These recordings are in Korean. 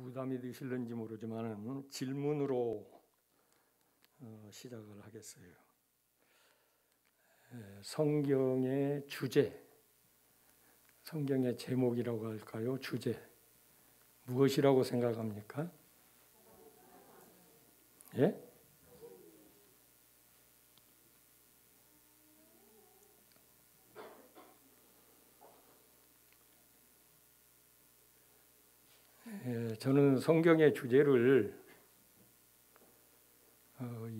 부담이 되실는지 모르지만 질문으로 시작을 하겠어요. 성경의 주제, 성경의 제목이라고 할까요? 주제, 무엇이라고 생각합니까? 예? 저는 성경의 주제를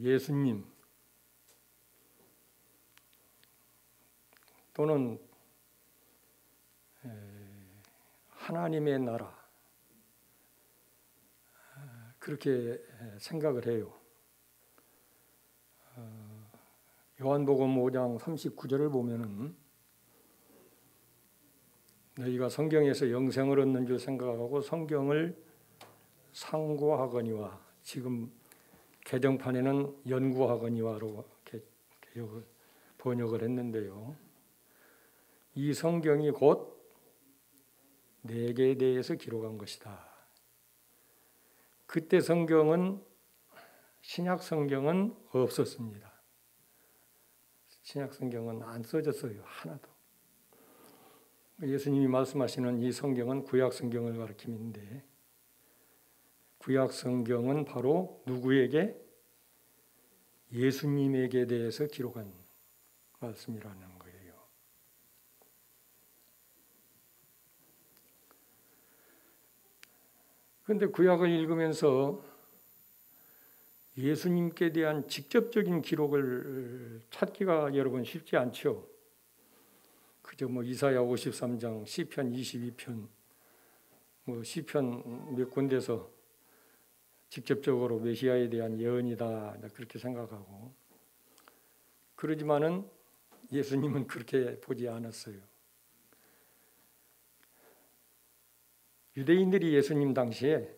예수님 또는 하나님의 나라 그렇게 생각을 해요. 요한복음 5장 39절을 보면은 너희가 성경에서 영생을 얻는 줄 생각하고 성경을 상고하거니와, 지금 개정판에는 연구하거니와로 번역을 했는데요. 이 성경이 곧 내게 대해서 기록한 것이다. 그때 성경은, 신약 성경은 없었습니다. 신약 성경은 안 써졌어요. 하나도. 예수님이 말씀하시는 이 성경은 구약 성경을 가리킴인데, 구약 성경은 바로 누구에게? 예수님에게 대해서 기록한 말씀이라는 거예요. 그런데 구약을 읽으면서 예수님께 대한 직접적인 기록을 찾기가 여러분 쉽지 않죠. 그저 이사야 53장, 시편 22편, 시편 몇 군데서 직접적으로 메시아에 대한 예언이다 그렇게 생각하고, 그러지만은 예수님은 그렇게 보지 않았어요. 유대인들이 예수님 당시에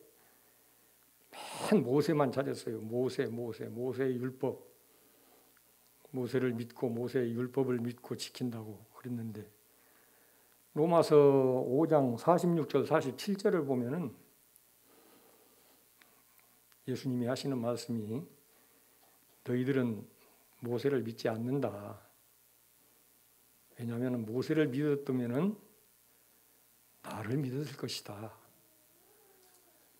맨 모세만 찾았어요. 모세의 율법, 모세를 믿고 모세의 율법을 믿고 지킨다고 그랬는데, 로마서 5장 46절 47절을 보면은 예수님이 하시는 말씀이, 너희들은 모세를 믿지 않는다. 왜냐하면 모세를 믿었다면 나를 믿었을 것이다.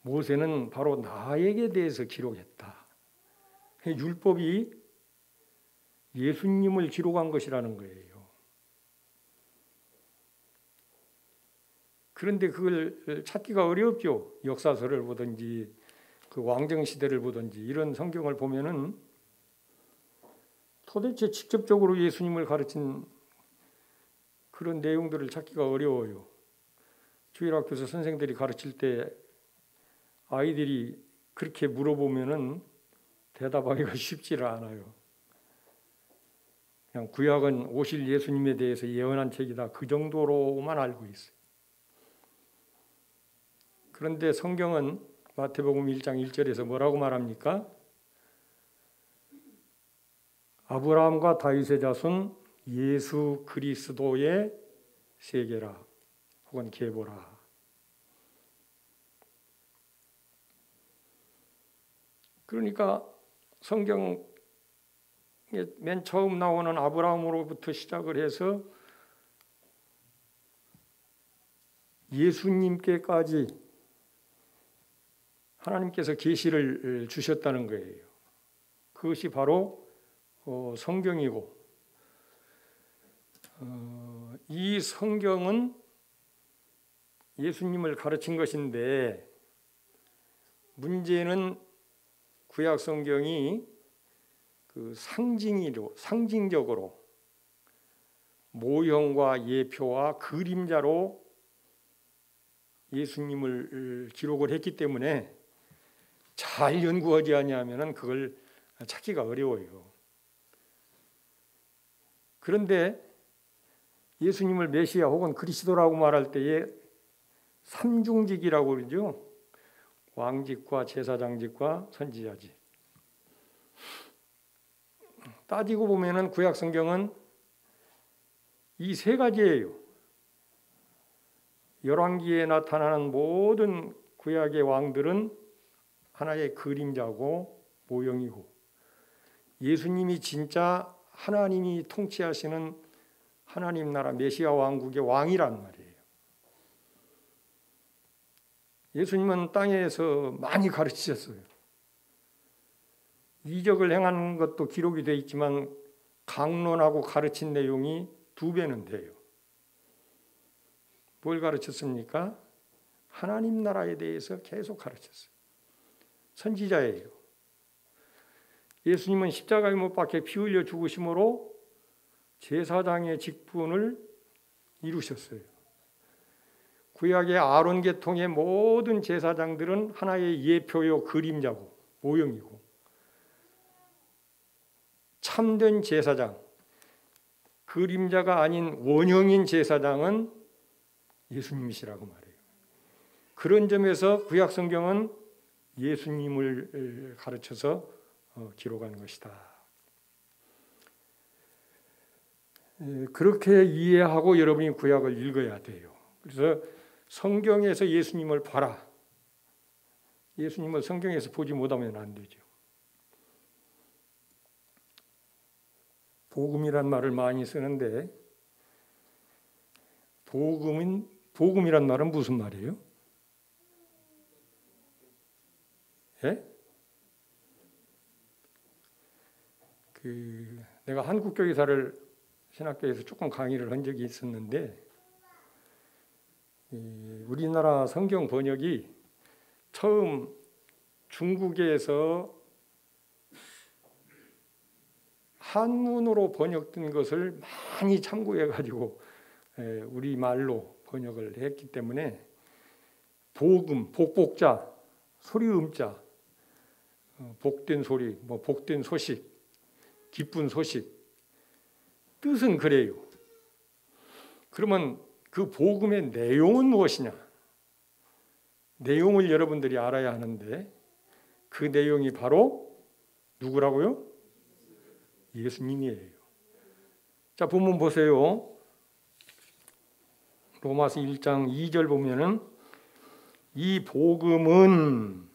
모세는 바로 나에게 대해서 기록했다. 율법이 예수님을 기록한 것이라는 거예요. 그런데 그걸 찾기가 어렵죠. 역사서를 보든지 그 왕정시대를 보든지 이런 성경을 보면은 도대체 직접적으로 예수님을 가르친 그런 내용들을 찾기가 어려워요. 주일학교에서 선생들이 가르칠 때 아이들이 그렇게 물어보면은 대답하기가 쉽지를 않아요. 그냥 구약은 오실 예수님에 대해서 예언한 책이다, 그 정도로만 알고 있어요. 그런데 성경은 마태복음 1장 1절에서 뭐라고 말합니까? 아브라함과 다윗의 자손 예수 그리스도의 세계라, 혹은 계보라. 그러니까 성경에 맨 처음 나오는 아브라함으로부터 시작을 해서 예수님께까지 하나님께서 계시를 주셨다는 거예요. 그것이 바로 성경이고, 이 성경은 예수님을 가르친 것인데, 문제는 구약 성경이 그 상징적으로 모형과 예표와 그림자로 예수님을 기록을 했기 때문에 잘 연구하지 않으면 그걸 찾기가 어려워요. 그런데 예수님을 메시아 혹은 그리스도라고 말할 때에 삼중직이라고 그러죠. 왕직과 제사장직과 선지자직. 따지고 보면은 구약 성경은 이 세 가지예요. 열왕기에 나타나는 모든 구약의 왕들은 하나의 그림자고 모형이고, 예수님이 진짜 하나님이 통치하시는 하나님 나라 메시아 왕국의 왕이란 말이에요. 예수님은 땅에서 많이 가르치셨어요. 이적을 행한 것도 기록이 되어 있지만 강론하고 가르친 내용이 2배는 돼요. 뭘 가르쳤습니까? 하나님 나라에 대해서 계속 가르쳤어요. 선지자예요. 예수님은 십자가에 못 박혀 피 흘려 죽으심으로 제사장의 직분을 이루셨어요. 구약의 아론 계통의 모든 제사장들은 하나의 예표요 그림자고 모형이고, 참된 제사장, 그림자가 아닌 원형인 제사장은 예수님이시라고 말해요. 그런 점에서 구약 성경은 예수님을 가르쳐서 기록한 것이다. 그렇게 이해하고 여러분이 구약을 읽어야 돼요. 그래서 성경에서 예수님을 봐라. 예수님을 성경에서 보지 못하면 안 되죠. 복음이란 말을 많이 쓰는데, 복음이란 말은 무슨 말이에요? 예? 내가 한국교회사를 신학교에서 조금 강의를 한 적이 있었는데, 우리나라 성경 번역이 처음 중국에서 한문으로 번역된 것을 많이 참고해가지고 우리말로 번역을 했기 때문에 복음, 복복자, 소리음자, 복된 소리, 복된 소식, 기쁜 소식, 뜻은 그래요. 그러면 그 복음의 내용은 무엇이냐? 내용을 여러분들이 알아야 하는데, 그 내용이 바로 누구라고요? 예수님이에요. 자, 본문 보세요. 로마서 1장 2절 보면은, 이 복음은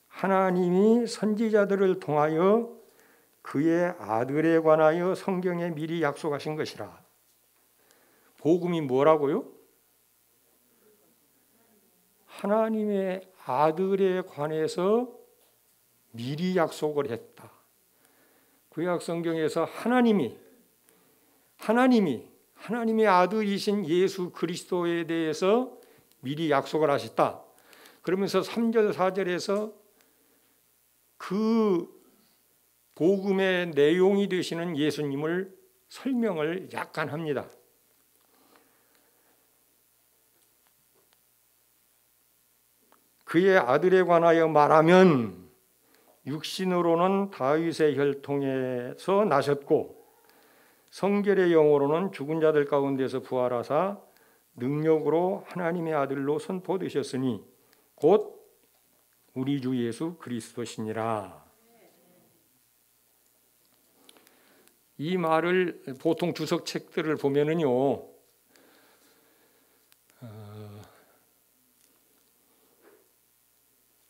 하나님이 선지자들을 통하여 그의 아들에 관하여 성경에 미리 약속하신 것이라. 복음이 뭐라고요? 하나님의 아들에 관해서 미리 약속을 했다. 구약 성경에서 하나님의 아들이신 예수 그리스도에 대해서 미리 약속을 하셨다. 그러면서 3절 4절에서 그 복음의 내용이 되시는 예수님을 설명을 약간 합니다. 그의 아들에 관하여 말하면 육신으로는 다윗의 혈통에서 나셨고 성결의 영으로는 죽은 자들 가운데서 부활하사 능력으로 하나님의 아들로 선포되셨으니 곧 우리 주 예수 그리스도시니라. 이 말을 보통 주석책들을 보면은요,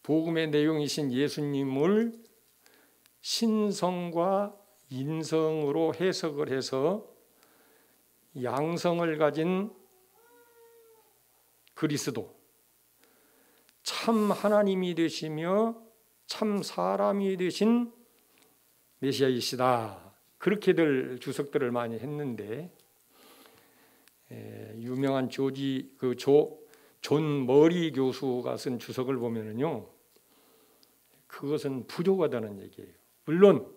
복음의 내용이신 예수님을 신성과 인성으로 해석을 해서 양성을 가진 그리스도, 참 하나님이 되시며 참 사람이 되신 메시아이시다. 그렇게들 주석들을 많이 했는데, 유명한 존 머리 교수가 쓴 주석을 보면은요, 그것은 부족하다는 얘기예요. 물론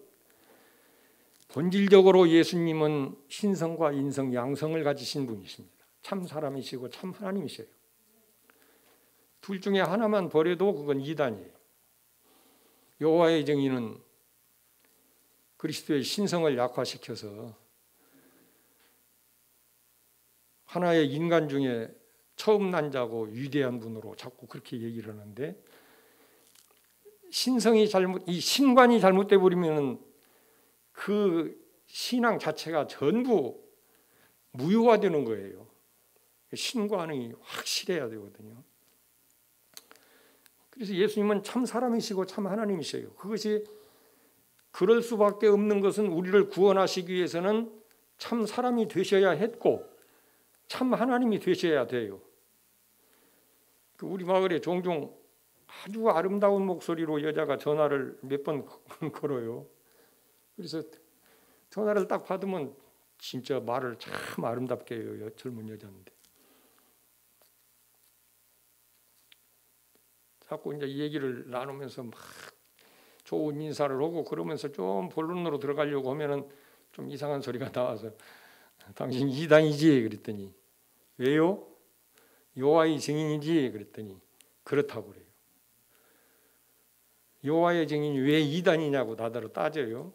본질적으로 예수님은 신성과 인성, 양성을 가지신 분이십니다. 참 사람이시고 참 하나님이셔요. 둘 중에 하나만 버려도 그건 이단이에요. 여호와의 정의는 그리스도의 신성을 약화시켜서 하나의 인간 중에 처음 난 자고 위대한 분으로 자꾸 그렇게 얘기를 하는데, 이 신관이 잘못돼 버리면 그 신앙 자체가 전부 무효화되는 거예요. 신관이 확실해야 되거든요. 그래서 예수님은 참 사람이시고 참 하나님이셔요. 그것이 그럴 수밖에 없는 것은 우리를 구원하시기 위해서는 참 사람이 되셔야 했고 참 하나님이 되셔야 돼요. 우리 마을에 종종 아주 아름다운 목소리로 여자가 전화를 몇 번 걸어요. 그래서 전화를 딱 받으면 진짜 말을 참 아름답게 해요. 젊은 여자인데. 자꾸 이제 얘기를 나누면서 막 좋은 인사를 하고 그러면서 좀 본론으로 들어가려고 하면은 좀 이상한 소리가 나와서 당신 이단이지? 그랬더니 왜요? 여호와의 증인이지? 그랬더니 그렇다고 그래요. 여호와의 증인이 왜 이단이냐고 나더러 따져요.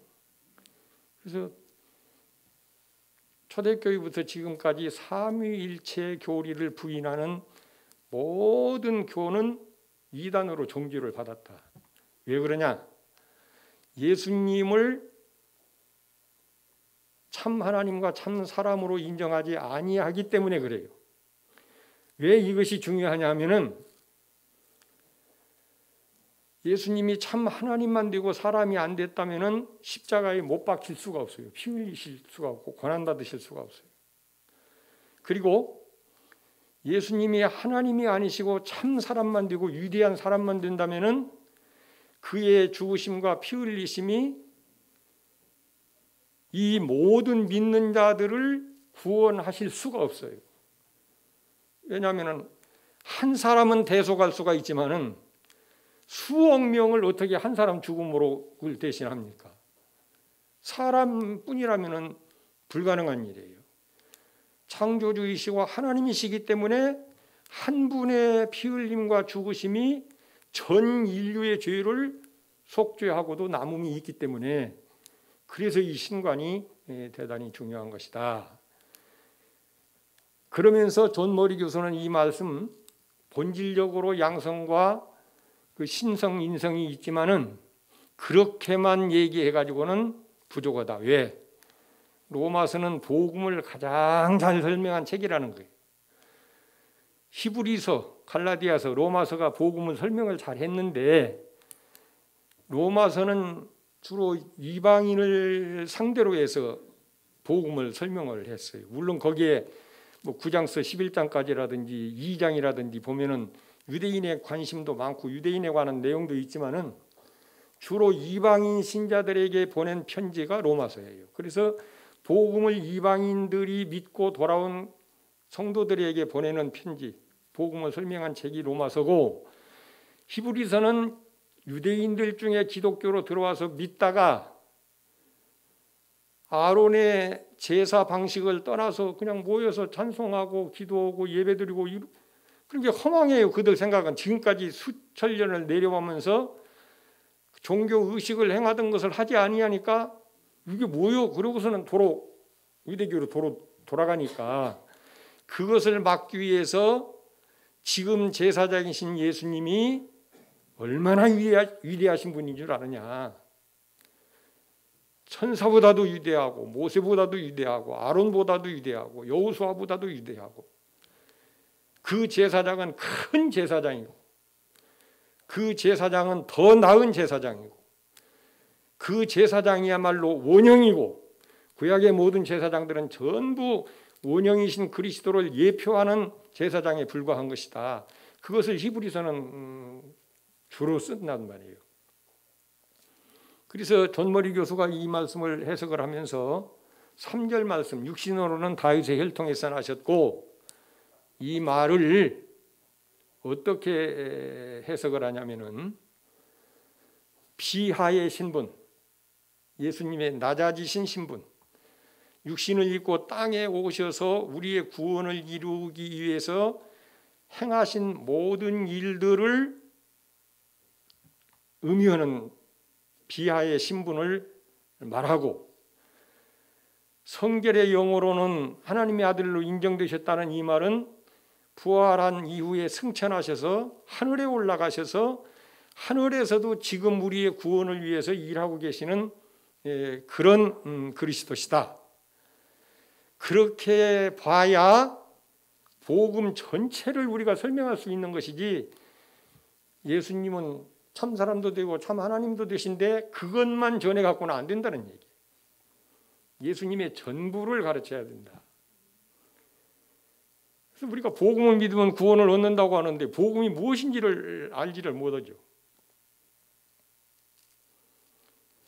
그래서 초대교회부터 지금까지 삼위일체 교리를 부인하는 모든 교는 이단으로 종교를 받았다. 왜 그러냐? 예수님을 참 하나님과 참 사람으로 인정하지 아니하기 때문에 그래요. 왜 이것이 중요하냐 하면은 예수님이 참 하나님만 되고 사람이 안 됐다면은 십자가에 못 박힐 수가 없어요. 피 흘리실 수가 없고 고난 받으실 수가 없어요. 그리고 예수님이 하나님이 아니시고 참 사람만 되고 위대한 사람만 된다면은 그의 죽으심과 피 흘리심이 이 모든 믿는 자들을 구원하실 수가 없어요. 왜냐하면 한 사람은 대속할 수가 있지만은 수억 명을 어떻게 한 사람 죽음으로 대신합니까? 사람뿐이라면 불가능한 일이에요. 창조주이시고 하나님이시기 때문에 한 분의 피 흘림과 죽으심이 전 인류의 죄를 속죄하고도 남음이 있기 때문에 그래서 이 신관이 대단히 중요한 것이다. 그러면서 존 머리 교수는 이 말씀 본질적으로 양성과 그 신성 인성이 있지만은 그렇게만 얘기해 가지고는 부족하다. 왜? 로마서는 복음을 가장 잘 설명한 책이라는 거예요. 히브리서, 갈라디아서, 로마서가 복음을 설명을 잘 했는데 로마서는 주로 이방인을 상대로 해서 복음을 설명을 했어요. 물론 거기에 뭐 9장서 11장까지라든지 2장이라든지 보면은 유대인의 관심도 많고 유대인에 관한 내용도 있지만은 주로 이방인 신자들에게 보낸 편지가 로마서예요. 그래서 복음을 이방인들이 믿고 돌아온 성도들에게 보내는 편지, 복음을 설명한 책이 로마서고 히브리서는 유대인들 중에 기독교로 들어와서 믿다가 아론의 제사 방식을 떠나서 그냥 모여서 찬송하고 기도하고 예배드리고 그렇게 허망해요. 그들 생각은 지금까지 수천 년을 내려오면서 종교 의식을 행하던 것을 하지 아니하니까 이게 뭐요? 그러고서는 유대교로 돌아가니까 그것을 막기 위해서 지금 제사장이신 예수님이 얼마나 위대하신 분인 줄 아느냐. 천사보다도 위대하고 모세보다도 위대하고 아론보다도 위대하고 여호수아보다도 위대하고 그 제사장은 큰 제사장이고 그 제사장은 더 나은 제사장이고 그 제사장이야말로 원형이고 구약의 모든 제사장들은 전부 원형이신 그리스도를 예표하는 제사장에 불과한 것이다. 그것을 히브리서는 주로 쓴단 말이에요. 그래서 존머리 교수가 이 말씀을 해석을 하면서 3절 말씀 육신으로는 다윗의 혈통에서 나셨고 이 말을 어떻게 해석을 하냐면은 비하의 신분, 예수님의 낮아지신 신분, 육신을 입고 땅에 오셔서 우리의 구원을 이루기 위해서 행하신 모든 일들을 의미하는 비하의 신분을 말하고 성결의 영어로는 하나님의 아들로 인정되셨다는 이 말은 부활한 이후에 승천하셔서 하늘에 올라가셔서 하늘에서도 지금 우리의 구원을 위해서 일하고 계시는 그런 그리스도시다. 그렇게 봐야 복음 전체를 우리가 설명할 수 있는 것이지 예수님은 참 사람도 되고 참 하나님도 되신데 그것만 전해 갖고는 안 된다는 얘기예요. 예수님의 전부를 가르쳐야 된다. 그래서 우리가 복음을 믿으면 구원을 얻는다고 하는데 복음이 무엇인지를 알지를 못하죠.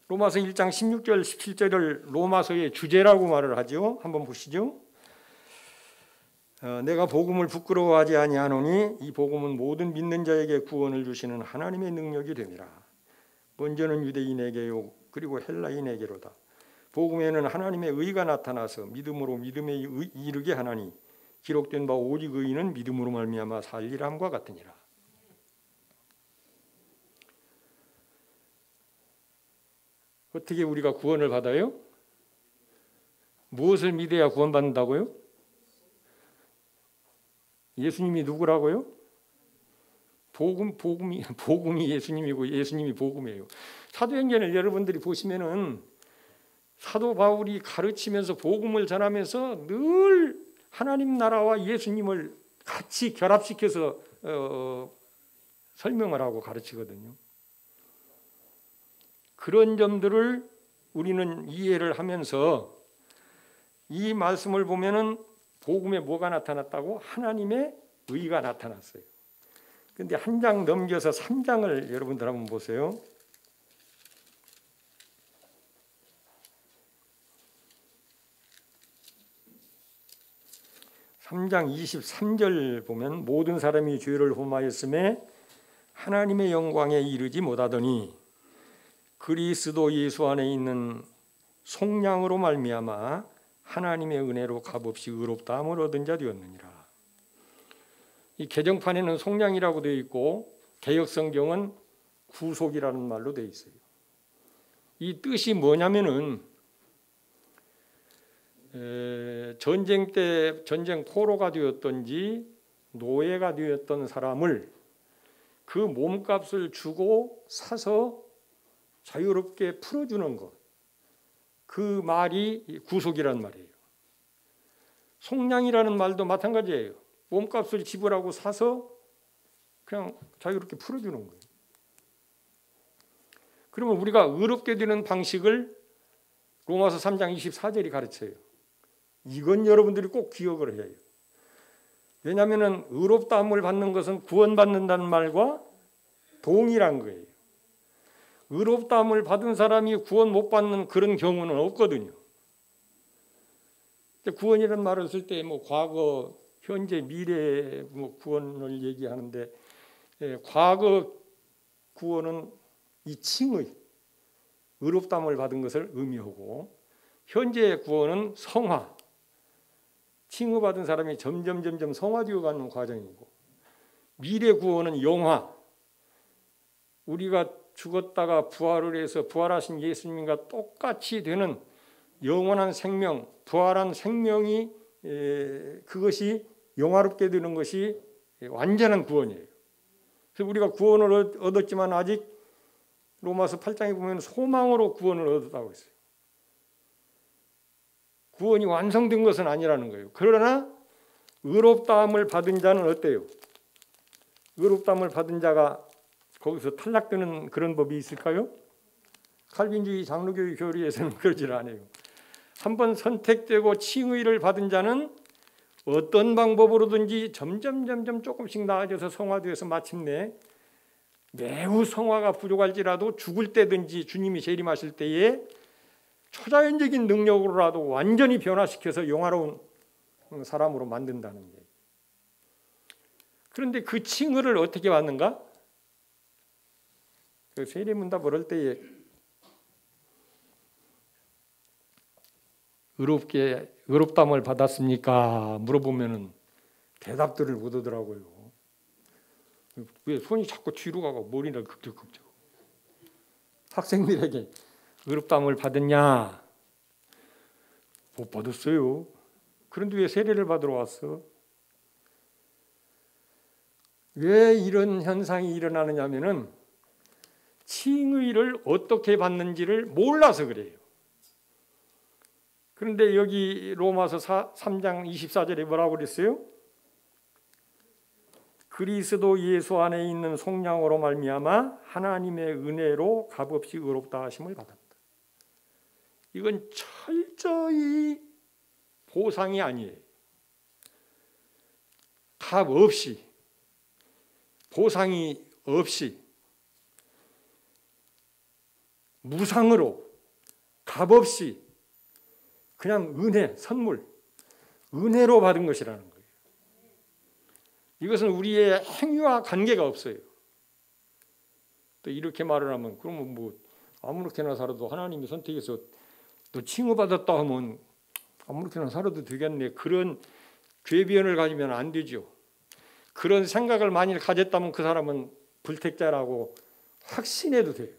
로마서 1장 16절 17절을 로마서의 주제라고 말을 하죠. 한번 보시죠. 내가 복음을 부끄러워하지 아니하노니 이 복음은 모든 믿는 자에게 구원을 주시는 하나님의 능력이 됨이라. 먼저는 유대인에게요 그리고 헬라인에게로다. 복음에는 하나님의 의가 나타나서 믿음으로 믿음에 이르게 하나니 기록된 바 오직 의인은 믿음으로 말미암아 살리라 함과 같으니라. 어떻게 우리가 구원을 받아요? 무엇을 믿어야 구원받는다고요? 예수님이 누구라고요? 복음이 예수님이고 예수님이 복음이에요. 사도행전을 여러분들이 보시면은 사도 바울이 가르치면서 복음을 전하면서 늘 하나님 나라와 예수님을 같이 결합시켜서 설명을 하고 가르치거든요. 그런 점들을 우리는 이해를 하면서 이 말씀을 보면은 복음에 뭐가 나타났다고? 하나님의 의가 나타났어요. 그런데 한 장 넘겨서 3장을 여러분들 한번 보세요. 3장 23절 보면 모든 사람이 죄를 범하였음에 하나님의 영광에 이르지 못하더니 그리스도 예수 안에 있는 속량으로 말미암아 하나님의 은혜로 값없이 의롭다함을 얻은 자 되었느니라. 이 개정판에는 속량이라고 되어 있고 개역성경은 구속이라는 말로 되어 있어요. 이 뜻이 뭐냐면은 전쟁 때 전쟁 포로가 되었던지 노예가 되었던 사람을 그 몸값을 주고 사서 자유롭게 풀어주는 것, 그 말이 구속이라는 말이에요. 속량이라는 말도 마찬가지예요. 몸값을 지불하고 사서 그냥 자유롭게 풀어주는 거예요. 그러면 우리가 의롭게 되는 방식을 로마서 3장 24절이 가르쳐요. 이건 여러분들이 꼭 기억을 해야 해요. 왜냐하면 의롭다함을 받는 것은 구원받는다는 말과 동일한 거예요. 의롭다함을 받은 사람이 구원 못 받는 그런 경우는 없거든요. 구원이라는 말을 쓸 때 뭐 과거, 현재, 미래 뭐 구원을 얘기하는데 과거 구원은 이 칭의, 의롭다함을 받은 것을 의미하고 현재 구원은 성화, 칭의받은 사람이 점점 성화되어 가는 과정이고 미래 구원은 영화, 우리가 죽었다가 부활을 해서 부활하신 예수님과 똑같이 되는 영원한 생명, 부활한 생명이 그것이 영화롭게 되는 것이 완전한 구원이에요. 그래서 우리가 구원을 얻었지만 아직 로마서 8장에 보면 소망으로 구원을 얻었다고 했어요. 구원이 완성된 것은 아니라는 거예요. 그러나 의롭다함을 받은 자는 어때요? 의롭다함을 받은 자가 거기서 탈락되는 그런 법이 있을까요? 칼빈주의 장로교의 교리에서는 그러질 않아요. 한번 선택되고 칭의를 받은 자는 어떤 방법으로든지 점점 조금씩 나아져서 성화되어서 마침내 매우 성화가 부족할지라도 죽을 때든지 주님이 재림하실 때에 초자연적인 능력으로라도 완전히 변화시켜서 영화로운 사람으로 만든다는 얘기예요. 그런데 그 칭의를 어떻게 받는가? 그 세례문답을 할 때에 의롭다함을 받았습니까? 물어보면은 대답들을 못 하더라고요. 왜 손이 자꾸 뒤로 가고 머리를 극적극적. 학생들에게 의롭다함을 받았냐? 못 받았어요. 그런데 왜 세례를 받으러 왔어? 왜 이런 현상이 일어나느냐면은 칭의를 어떻게 받는지를 몰라서 그래요. 그런데 여기 로마서 3장 24절에 뭐라고 그랬어요? 그리스도 예수 안에 있는 속량으로 말미암아 하나님의 은혜로 값없이 의롭다 하심을 받았다. 이건 철저히 보상이 아니에요. 값 없이, 보상이 없이, 무상으로, 값 없이 그냥 은혜, 선물, 은혜로 받은 것이라는 거예요. 이것은 우리의 행위와 관계가 없어요. 또 이렇게 말을 하면 그러면 뭐 아무렇게나 살아도 하나님이 선택해서 너 칭호받았다 하면 아무렇게나 살아도 되겠네. 그런 궤변을 가지면 안 되죠. 그런 생각을 만일 가졌다면 그 사람은 불택자라고 확신해도 돼요.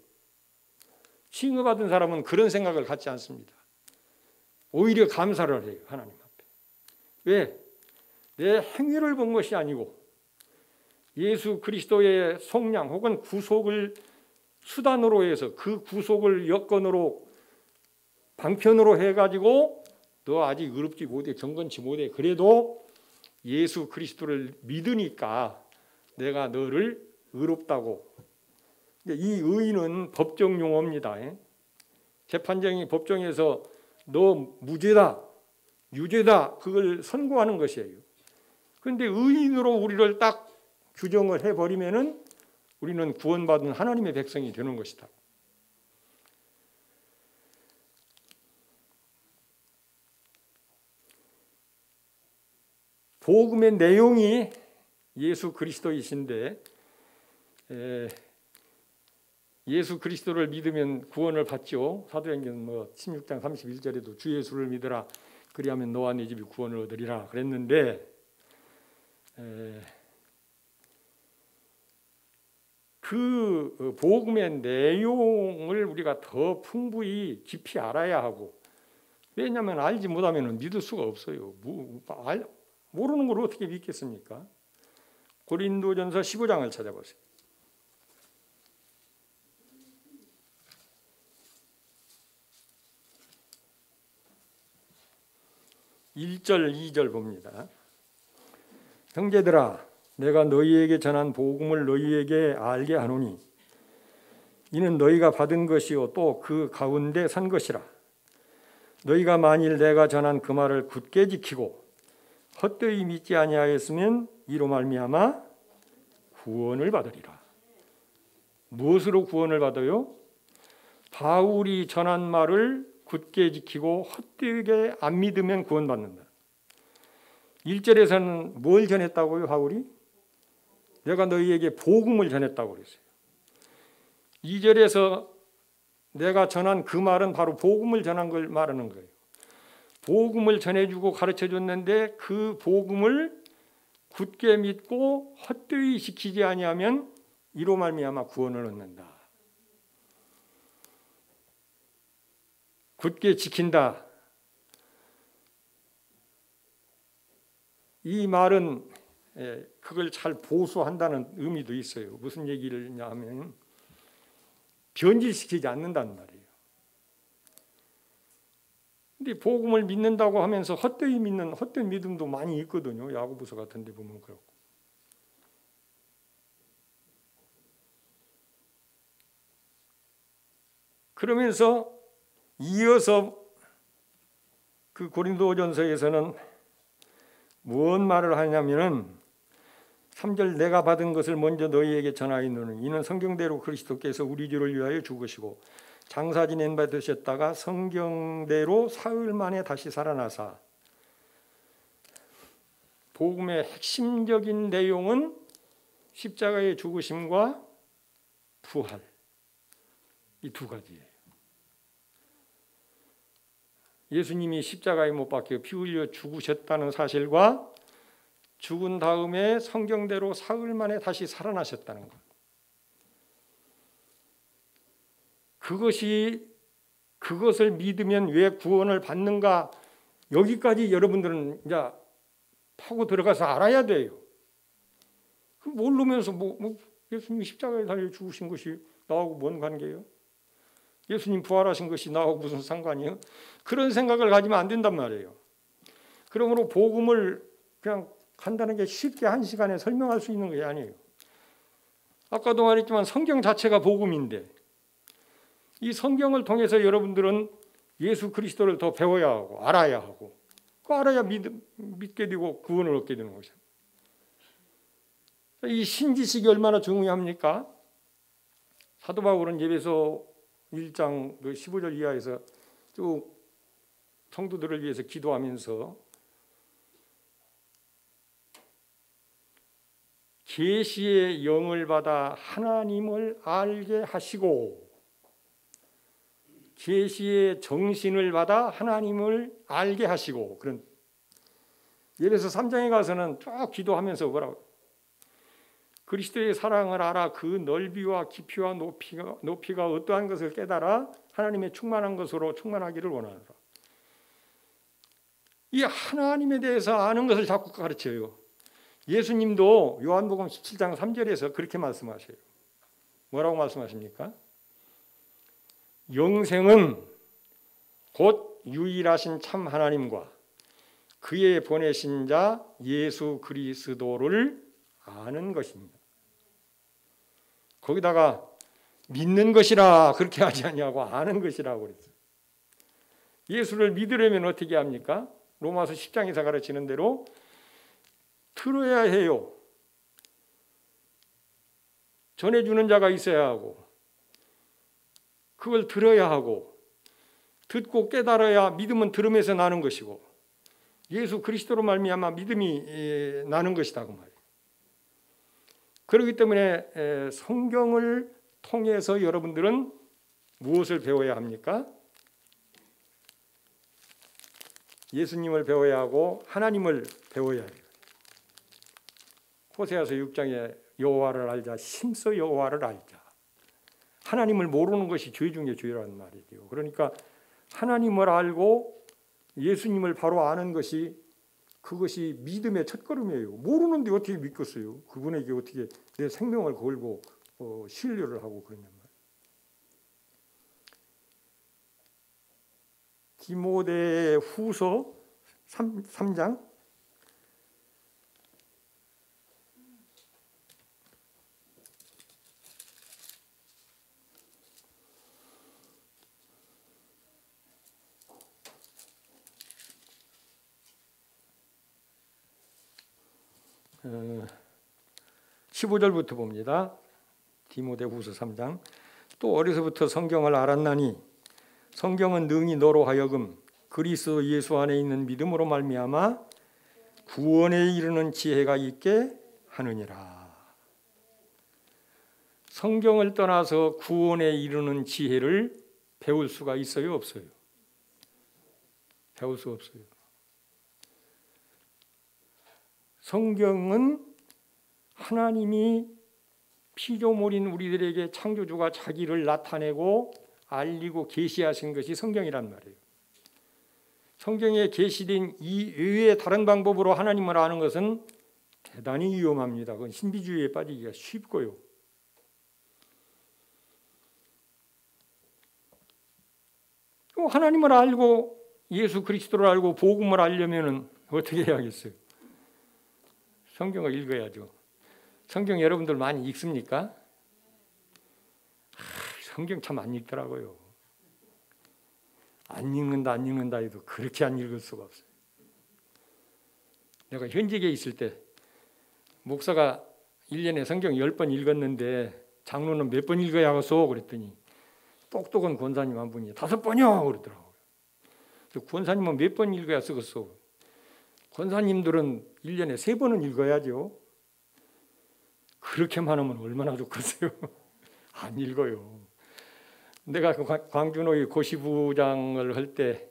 칭호받은 사람은 그런 생각을 갖지 않습니다. 오히려 감사를 해요. 하나님 앞에. 왜? 내 행위를 본 것이 아니고 예수 그리스도의 속량 혹은 구속을 수단으로 해서 그 구속을 여건으로 방편으로 해가지고 너 아직 의롭지 못해, 경건치 못해. 그래도 예수 그리스도를 믿으니까 내가 너를 의롭다고. 이 의는 법정 용어입니다. 재판장이 법정에서 너 무죄다, 유죄다 그걸 선고하는 것이에요. 그런데 의인으로 우리를 딱 규정을 해버리면은 우리는 구원받은 하나님의 백성이 되는 것이다. 복음의 내용이 예수 그리스도이신데 예수 그리스도를 믿으면 구원을 받죠. 사도행전 16장 31절에도 주 예수를 믿으라 그리하면 너와 네 집이 구원을 얻으리라 그랬는데 그 복음의 내용을 우리가 더 풍부히 깊이 알아야 하고, 왜냐하면 알지 못하면 믿을 수가 없어요. 모르는 걸 어떻게 믿겠습니까? 고린도전서 15장을 찾아보세요. 1절 2절 봅니다. 형제들아 내가 너희에게 전한 복음을 너희에게 알게 하노니 이는 너희가 받은 것이요 또 그 가운데 산 것이라. 너희가 만일 내가 전한 그 말을 굳게 지키고 헛되이 믿지 아니하였으면 이로 말미암아 구원을 받으리라. 무엇으로 구원을 받아요? 바울이 전한 말을 굳게 지키고 헛되게 안 믿으면 구원받는다. 1절에서는 뭘 전했다고요? 바울이? 내가 너희에게 복음을 전했다고 그랬어요. 2절에서 내가 전한 그 말은 바로 복음을 전한 걸 말하는 거예요. 복음을 전해주고 가르쳐줬는데 그 복음을 굳게 믿고 헛되이 지키지 아니하면 이로 말미암아 구원을 얻는다. 굳게 지킨다. 이 말은 그걸 잘 보수한다는 의미도 있어요. 무슨 얘기를 하냐면 변질시키지 않는다는 말이에요. 근데 복음을 믿는다고 하면서 헛되이 믿는 헛된 믿음도 많이 있거든요. 야고보서 같은 데 보면 그렇고. 그러면서 이어서 그 고린도전서에서는 무슨 말을 하냐면은 3절 내가 받은 것을 먼저 너희에게 전하였노니 이는 성경대로 그리스도께서 우리 죄를 위하여 죽으시고 장사 지낸 바 되셨다가 성경대로 사흘 만에 다시 살아나사. 복음의 핵심적인 내용은 십자가의 죽으심과 부활, 이 두 가지예요. 예수님이 십자가에 못 박혀 피 흘려 죽으셨다는 사실과 죽은 다음에 성경대로 사흘 만에 다시 살아나셨다는 것. 그것을 믿으면 왜 구원을 받는가? 여기까지 여러분들은 이제 파고 들어가서 알아야 돼요. 모르면서 예수님이 십자가에 달려 죽으신 것이 나하고 뭔 관계예요? 예수님 부활하신 것이 나하고 무슨 상관이에요? 그런 생각을 가지면 안 된단 말이에요. 그러므로 복음을 그냥 간단하게 쉽게 한 시간에 설명할 수 있는 게 아니에요. 아까도 말했지만 성경 자체가 복음인데 이 성경을 통해서 여러분들은 예수 그리스도를 더 배워야 하고 알아야 하고 그 알아야 믿게 되고 구원을 얻게 되는 것이죠. 이 신지식이 얼마나 중요합니까? 사도 바울은 에베소 1장 15절 이하에서 쭉 성도들을 위해서 기도하면서 계시의 영을 받아 하나님을 알게 하시고 계시의 정신을 받아 하나님을 알게 하시고 그런 에베소 3장에 가서는 쭉 기도하면서 뭐라고 그리스도의 사랑을 알아 그 넓이와 깊이와 높이가 어떠한 것을 깨달아 하나님의 충만한 것으로 충만하기를 원하노라. 이 하나님에 대해서 아는 것을 자꾸 가르쳐요. 예수님도 요한복음 17장 3절에서 그렇게 말씀하셔요. 뭐라고 말씀하십니까? 영생은 곧 유일하신 참 하나님과 그의 보내신 자 예수 그리스도를 아는 것입니다. 거기다가 믿는 것이라 그렇게 하지 않냐고 아는 것이라고 그랬어요. 예수를 믿으려면 어떻게 합니까? 로마서 10장에서 가르치는 대로 들어야 해요. 전해주는 자가 있어야 하고 그걸 들어야 하고 듣고 깨달아야 믿음은 들음에서 나는 것이고 예수 그리스도로 말미암아 믿음이 나는 것이다 그 말이에요. 그렇기 때문에 성경을 통해서 여러분들은 무엇을 배워야 합니까? 예수님을 배워야 하고 하나님을 배워야 해요. 호세아서 6장에 여호와를 알자 심써 여호와를 알자. 하나님을 모르는 것이 죄 중에 죄라는 말이죠. 그러니까 하나님을 알고 예수님을 바로 아는 것이 그것이 믿음의 첫걸음이에요. 모르는데 어떻게 믿겠어요? 그분에게 어떻게 내 생명을 걸고 신뢰를 하고 그러냔 말이에요. 디모데 후서 3장 어, 15절부터 봅니다. 디모데 후서 3장. 또 어려서부터 성경을 알았나니 성경은 능히 너로 하여금 그리스도 예수 안에 있는 믿음으로 말미암아 구원에 이르는 지혜가 있게 하느니라. 성경을 떠나서 구원에 이르는 지혜를 배울 수가 있어요, 없어요? 배울 수 없어요. 성경은 하나님이 피조물인 우리들에게 창조주가 자기를 나타내고 알리고 계시하신 것이 성경이란 말이에요. 성경에 계시된 이 외의 다른 방법으로 하나님을 아는 것은 대단히 위험합니다. 그건 신비주의에 빠지기가 쉽고요. 하나님을 알고 예수 그리스도를 알고 복음을 알려면 어떻게 해야겠어요? 성경을 읽어야죠. 성경 여러분들 많이 읽습니까? 성경 참 안 읽더라고요. 안 읽는다 해도 그렇게 안 읽을 수가 없어요. 내가 현직에 있을 때 목사가 1년에 성경 10번 읽었는데 장로는 몇 번 읽어야 하겠어? 그랬더니 똑똑한 권사님 한 분이 5번이요 그러더라고요. 권사님은 몇 번 읽어야 쓰겠어? 권사님들은 1년에 3번은 읽어야죠. 그렇게만 하면 얼마나 좋겠어요. 안 읽어요. 내가 광주노회 고시부장을 할 때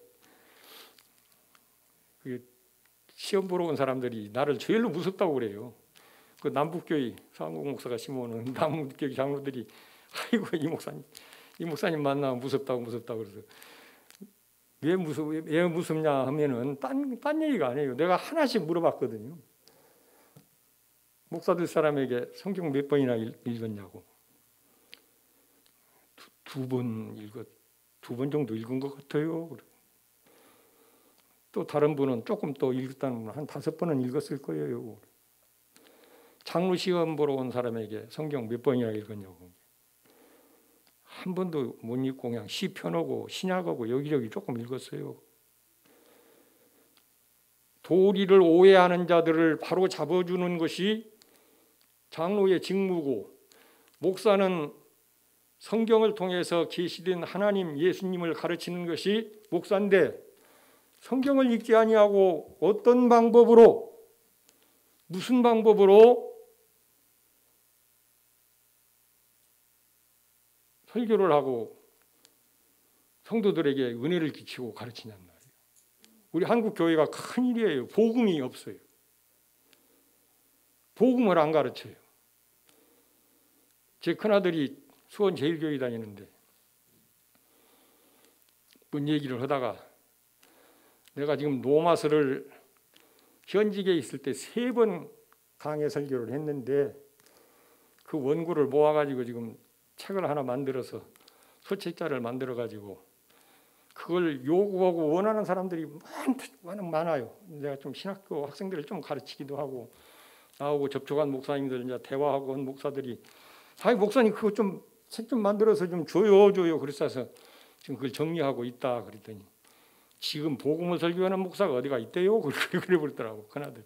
시험 보러 온 사람들이 나를 제일로 무섭다고 그래요. 그 남북교회 상국 목사가 심어놓은 남북교회 장로들이 아이고 이 목사님 만나면 무섭다고 그래서 왜 무섭냐 하면은 딴 얘기가 아니에요. 내가 하나씩 물어봤거든요. 목사들 사람에게 성경 몇 번이나 읽었냐고. 두 번 정도 읽은 것 같아요. 또 다른 분은 조금 또 읽었다는 분은 한 5번은 읽었을 거예요. 장로 시험 보러 온 사람에게 성경 몇 번이나 읽었냐고. 한 번도 못 읽고 그냥 시편하고 신약하고 여기저기 조금 읽었어요. 도리를 오해하는 자들을 바로 잡아주는 것이 장로의 직무고, 목사는 성경을 통해서 계시된 하나님 예수님을 가르치는 것이 목사인데, 성경을 읽지 아니하고 어떤 방법으로, 무슨 방법으로 설교를 하고 성도들에게 은혜를 끼치고 가르치냔 말이에요. 우리 한국 교회가 큰일이에요. 복음이 없어요. 복음을 안 가르쳐요. 제 큰아들이 수원 제일교회 다니는데 뭔 얘기를 하다가, 내가 지금 노마스를 현직에 있을 때 3번 강해 설교를 했는데 그 원고를 모아가지고 지금 책을 하나 만들어서 소책자를 만들어가지고 그걸 요구하고 원하는 사람들이 많아요. 내가 좀 신학교 학생들을 좀 가르치기도 하고, 나하고 접촉한 목사님들, 이제 대화하고 한 목사들이, 아이 목사님 그거 좀 책 좀 만들어서 좀 줘요. 그랬어서 지금 그걸 정리하고 있다 그랬더니, 지금 복음을 설교하는 목사가 어디가 있대요? 그래 버리더라고, 큰아들.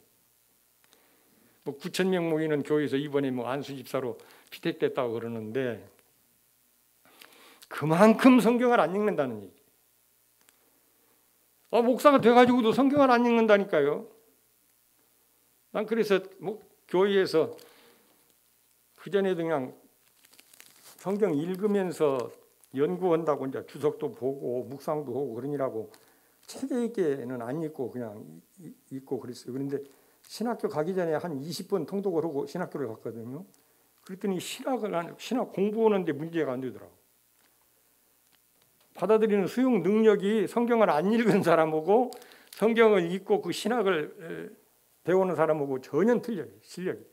뭐 9,000명 모이는 교회에서 이번에 뭐 안수 집사로 피택됐다고 그러는데, 그만큼 성경을 안 읽는다는 얘기. 목사가 돼가지고도 성경을 안 읽는다니까요. 난 그래서 교회에서 그전에도 그냥 성경 읽으면서 연구한다고 이제 주석도 보고 묵상도 하고 그러니라고 책에는 안 읽고 그냥 읽고 그랬어요. 그런데 신학교 가기 전에 한 20번 통독을 하고 신학교를 갔거든요. 그랬더니 신학 공부하는데 문제가 안 되더라고. 받아들이는 수용 능력이 성경을 안 읽은 사람하고 성경을 읽고 그 신학을 배우는 사람하고 전혀 틀려요, 실력이.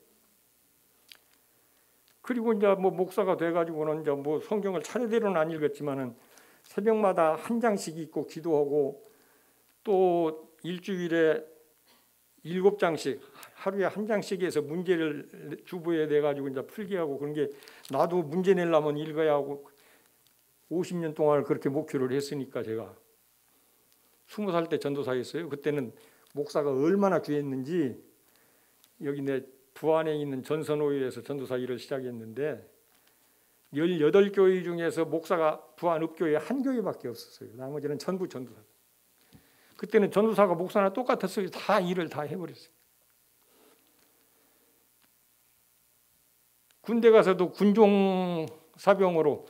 그리고 이제 뭐 목사가 돼가지고는 이제 뭐 성경을 차례대로는 안 읽었지만은 새벽마다 한 장씩 읽고 기도하고, 또 일주일에 7장씩 하루에 한 장씩 해서 문제를 주부에 내 가지고 이제 풀게 하고, 그런 게 나도 문제 내려면 읽어야 하고 50년 동안 그렇게 목표를 했으니까. 제가 20살 때 전도사였어요. 그때는 목사가 얼마나 귀했는지, 여기 내 부안에 있는 전선호위에서 전도사 일을 시작했는데 18교회 중에서 목사가 부안 읍교회 한 교회밖에 없었어요. 나머지는 전부 전도사. 그때는 전도사가 목사나 똑같았어요. 다 일을 다 해버렸어요. 군대 가서도 군종 사병으로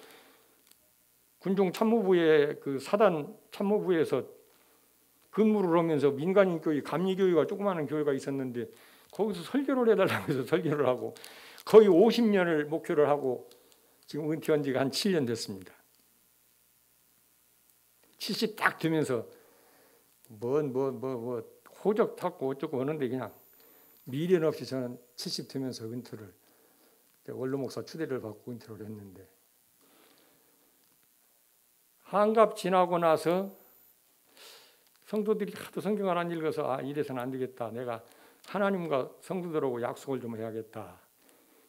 군종 참모부의 그 사단 참모부에서 근무를 하면서 민간인 교회, 감리교회가 조그마한 교회가 있었는데 거기서 설교를 해달라고 해서 설교를 하고 거의 50년을 목표를 하고 지금 은퇴한 지가 한 7년 됐습니다. 70 딱 되면서 호적 탔고 어쩌고 하는데 그냥 미련 없이 저는 70 되면서 은퇴를, 원로 목사 추대를 받고 은퇴를 했는데, 한갑 지나고 나서 성도들이 하도 성경을 안 읽어서 이래서는 안 되겠다. 내가 하나님과 성도들하고 약속을 좀 해야겠다.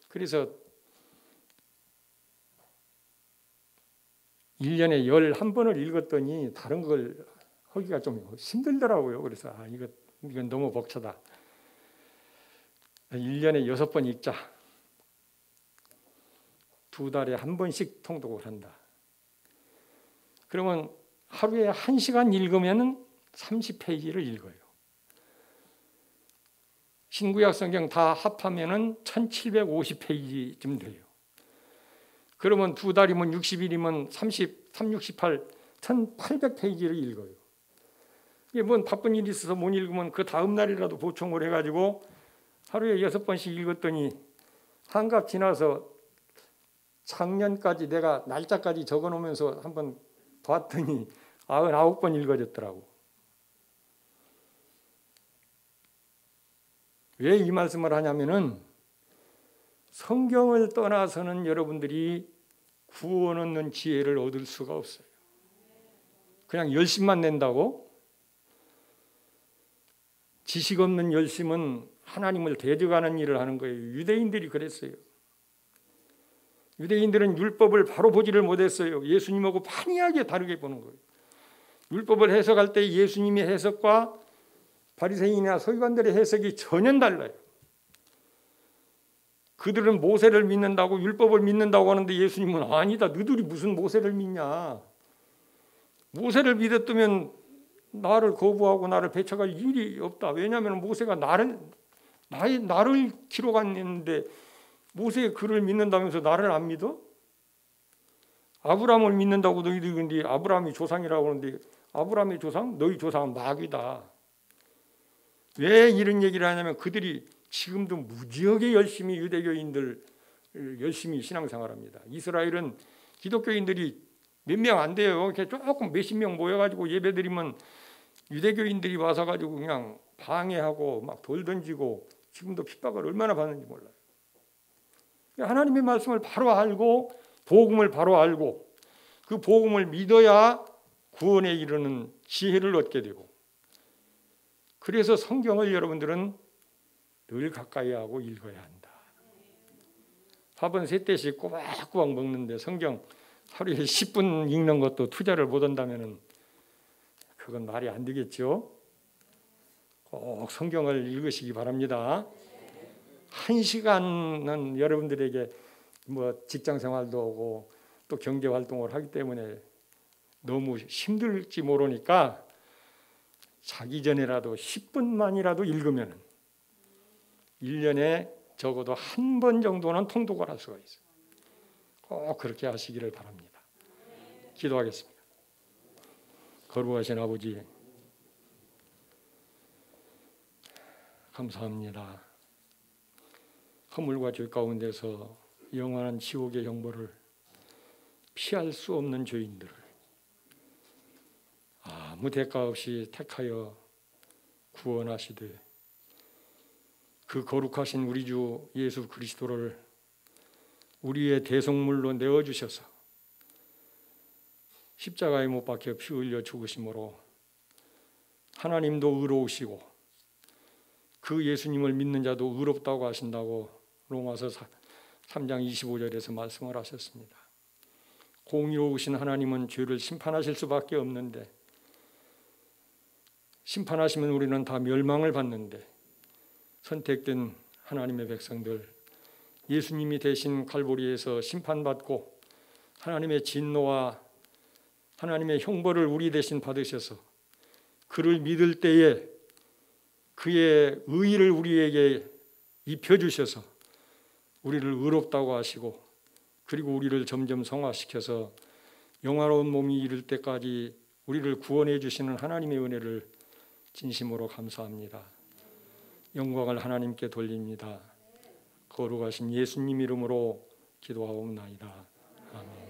그래서 1년에 11번을 읽었더니 다른 걸 하기가 좀 힘들더라고요. 그래서 이건 너무 벅차다. 1년에 6번 읽자. 2달에 한 번씩 통독을 한다. 그러면 하루에 1시간 읽으면 30페이지를 읽어요. 신구약 성경 다 합하면 1750페이지쯤 돼요. 그러면 2달이면 60일이면 30, 368, 1800페이지를 읽어요. 이게 뭔 바쁜 일이 있어서 못 읽으면 그 다음 날이라도 보충을 해가지고 하루에 6번씩 읽었더니 한갑 지나서 작년까지 내가 날짜까지 적어놓으면서 한번 봤더니 99번 읽어졌더라고. 왜 이 말씀을 하냐면은 성경을 떠나서는 여러분들이 구원 얻는 지혜를 얻을 수가 없어요. 그냥 열심만 낸다고 지식 없는 열심은 하나님을 대적하는 일을 하는 거예요. 유대인들이 그랬어요. 유대인들은 율법을 바로 보지를 못했어요. 예수님하고 판이하게 다르게 보는 거예요. 율법을 해석할 때 예수님의 해석과 바리새인이나 서기관들의 해석이 전혀 달라요. 그들은 모세를 믿는다고 율법을 믿는다고 하는데 예수님은 아니다. 너희들이 무슨 모세를 믿냐. 모세를 믿었다면 나를 거부하고 나를 배척할 일이 없다. 왜냐하면 모세가 나를 기록했는데 모세의 글을 믿는다면서 나를 안 믿어? 아브라함을 믿는다고 너희들이 근데 아브라함이 조상이라고 하는데 아브라함의 조상? 너희 조상은 마귀다. 왜 이런 얘기를 하냐면 그들이 지금도 무지하게 열심히 유대교인들 열심히 신앙생활합니다. 이스라엘은 기독교인들이 몇 명 안 돼요. 이렇게 조금 몇십 명 모여가지고 예배드리면 유대교인들이 와서 가지고 그냥 방해하고 막 돌 던지고 지금도 핍박을 얼마나 받는지 몰라요. 하나님의 말씀을 바로 알고 복음을 바로 알고 그 복음을 믿어야 구원에 이르는 지혜를 얻게 되고 그래서 성경을 여러분들은 늘 가까이 하고 읽어야 한다. 밥은 3대씩 꼬박꼬박 먹는데 성경 하루에 10분 읽는 것도 투자를 못 한다면 그건 말이 안 되겠죠. 꼭 성경을 읽으시기 바랍니다. 1시간은 여러분들에게 뭐 직장생활도 하고 또 경제활동을 하기 때문에 너무 힘들지 모르니까 자기 전에라도 10분만이라도 읽으면 1년에 적어도 한 번 정도는 통독을 할 수가 있어요. 꼭 그렇게 하시기를 바랍니다. 기도하겠습니다. 거룩하신 아버지 감사합니다. 허물과 죄 가운데서 영원한 지옥의 형벌을 피할 수 없는 죄인들을 아무 대가 없이 택하여 구원하시되 그 거룩하신 우리 주 예수 그리스도를 우리의 대속물로 내어주셔서 십자가에 못 박혀 피 흘려 죽으심으로 하나님도 의로우시고 그 예수님을 믿는 자도 의롭다고 하신다고 로마서 3장 25절에서 말씀을 하셨습니다. 공의로우신 하나님은 죄를 심판하실 수밖에 없는데 심판하시면 우리는 다 멸망을 받는데 선택된 하나님의 백성들 예수님이 대신 갈보리에서 심판받고 하나님의 진노와 하나님의 형벌을 우리 대신 받으셔서 그를 믿을 때에 그의 의의를 우리에게 입혀주셔서 우리를 의롭다고 하시고 그리고 우리를 점점 성화시켜서 영화로운 몸이 이를 때까지 우리를 구원해 주시는 하나님의 은혜를 진심으로 감사합니다. 영광을 하나님께 돌립니다. 거룩하신 예수님 이름으로 기도하옵나이다. 아멘.